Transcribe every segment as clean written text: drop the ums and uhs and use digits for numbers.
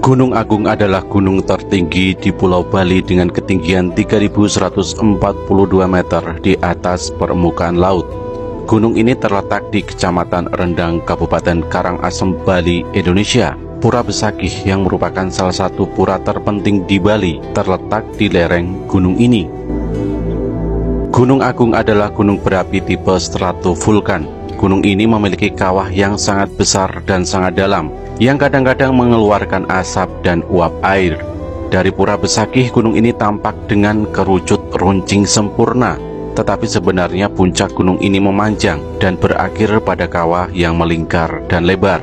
Gunung Agung adalah gunung tertinggi di Pulau Bali dengan ketinggian 3.142 meter di atas permukaan laut. Gunung ini terletak di Kecamatan Rendang, Kabupaten Karangasem, Bali, Indonesia. Pura Besakih yang merupakan salah satu pura terpenting di Bali terletak di lereng gunung ini. Gunung Agung adalah gunung berapi tipe stratovulkan. Gunung ini memiliki kawah yang sangat besar dan sangat dalam, yang kadang-kadang mengeluarkan asap dan uap air. Dari Pura Besakih, gunung ini tampak dengan kerucut runcing sempurna, tetapi sebenarnya puncak gunung ini memanjang dan berakhir pada kawah yang melingkar dan lebar.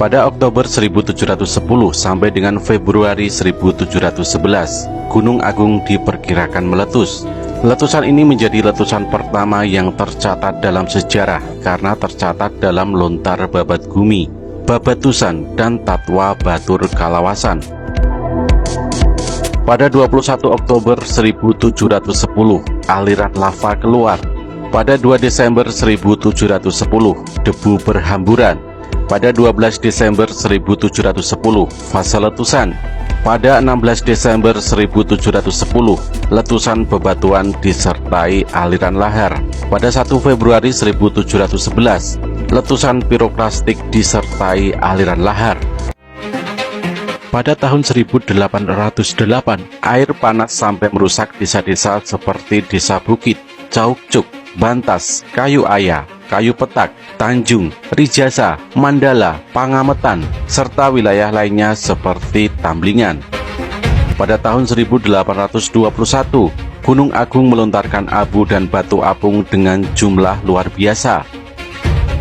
Pada Oktober 1710 sampai dengan Februari 1711, Gunung Agung diperkirakan meletus. Letusan ini menjadi letusan pertama yang tercatat dalam sejarah karena tercatat dalam lontar babat gumi, babatusan, dan tatwa batur kalawasan. Pada 21 Oktober 1710, aliran lava keluar. Pada 2 Desember 1710, debu berhamburan. Pada 12 Desember 1710, fase letusan. Pada 16 Desember 1710, letusan bebatuan disertai aliran lahar. Pada 1 Februari 1711, letusan piroklastik disertai aliran lahar. Pada tahun 1808, air panas sampai merusak desa-desa seperti Desa Bukit, Caukcuk, Bantas, Kayu Aya, Kayu Petak, Tanjung, Rijasa, Mandala, Pangametan, serta wilayah lainnya seperti Tamblingan. Pada tahun 1821, Gunung Agung melontarkan abu dan batu apung dengan jumlah luar biasa.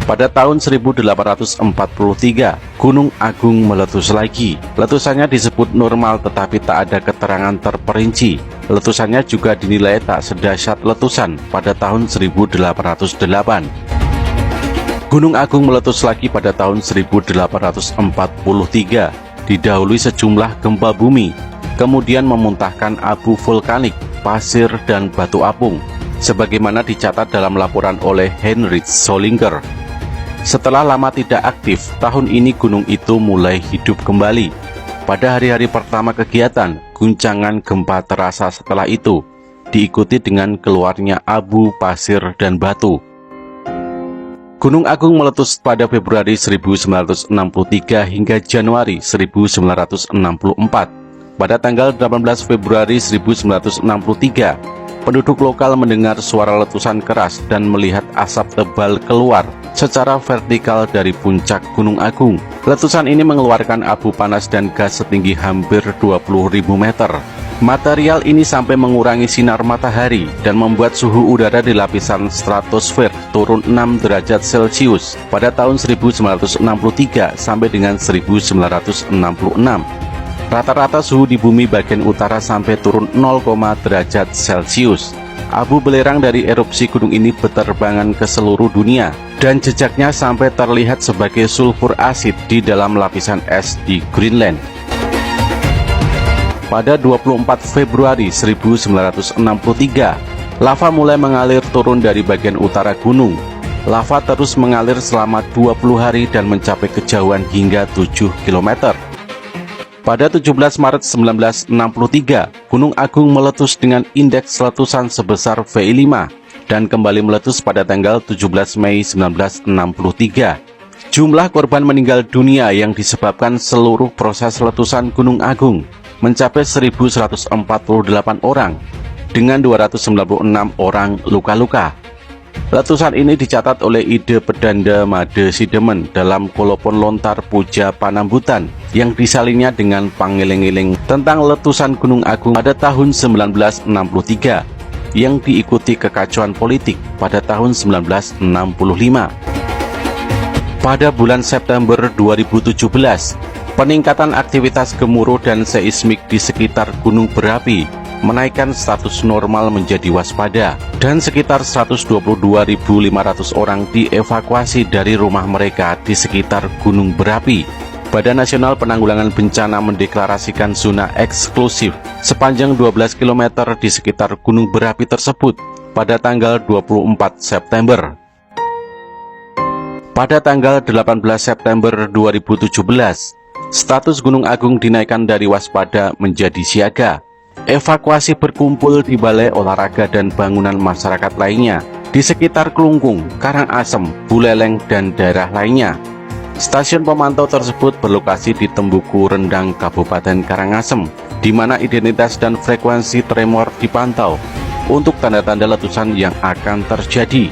Pada tahun 1843, Gunung Agung meletus lagi. Letusannya disebut normal tetapi tak ada keterangan terperinci. Letusannya juga dinilai tak sedahsyat letusan pada tahun 1808. Gunung Agung meletus lagi pada tahun 1843, didahului sejumlah gempa bumi, kemudian memuntahkan abu vulkanik, pasir, dan batu apung, sebagaimana dicatat dalam laporan oleh Heinrich Sollinger. Setelah lama tidak aktif, tahun ini gunung itu mulai hidup kembali. Pada hari-hari pertama kegiatan, guncangan gempa terasa setelah itu, diikuti dengan keluarnya abu, pasir, dan batu. Gunung Agung meletus pada Februari 1963 hingga Januari 1964. Pada tanggal 18 Februari 1963, penduduk lokal mendengar suara letusan keras dan melihat asap tebal keluar secara vertikal dari puncak Gunung Agung. Letusan ini mengeluarkan abu panas dan gas setinggi hampir 20.000 meter. Material ini sampai mengurangi sinar matahari dan membuat suhu udara di lapisan stratosfer turun 6 derajat Celcius pada tahun 1963 sampai dengan 1966. Rata-rata suhu di bumi bagian utara sampai turun 0, derajat Celcius. Abu belerang dari erupsi gunung ini berterbangan ke seluruh dunia dan jejaknya sampai terlihat sebagai sulfur asid di dalam lapisan es di Greenland. Pada 24 Februari 1963, lava mulai mengalir turun dari bagian utara gunung. Lava terus mengalir selama 20 hari dan mencapai kejauhan hingga 7 km. Pada 17 Maret 1963, Gunung Agung meletus dengan indeks letusan sebesar VI5 dan kembali meletus pada tanggal 17 Mei 1963. Jumlah korban meninggal dunia yang disebabkan seluruh proses letusan Gunung Agung mencapai 1.148 orang dengan 296 orang luka-luka. Letusan ini dicatat oleh Ide Pedanda Made Sidemen dalam kolopon lontar Puja Panambutan yang disalinnya dengan pangeling-eling tentang letusan Gunung Agung pada tahun 1963 yang diikuti kekacauan politik pada tahun 1965. Pada bulan September 2017, peningkatan aktivitas gemuruh dan seismik di sekitar gunung berapi menaikkan status normal menjadi waspada dan sekitar 122.500 orang dievakuasi dari rumah mereka di sekitar gunung berapi. Badan Nasional Penanggulangan Bencana mendeklarasikan zona eksklusif sepanjang 12 km di sekitar gunung berapi tersebut pada tanggal 24 September. Pada tanggal 18 September 2017, Status Gunung Agung dinaikkan dari waspada menjadi siaga. Evakuasi berkumpul di balai olahraga dan bangunan masyarakat lainnya di sekitar Klungkung, Karangasem, Buleleng, dan daerah lainnya. Stasiun pemantau tersebut berlokasi di Tembuku Rendang, Kabupaten Karangasem, di mana identitas dan frekuensi tremor dipantau untuk tanda-tanda letusan yang akan terjadi.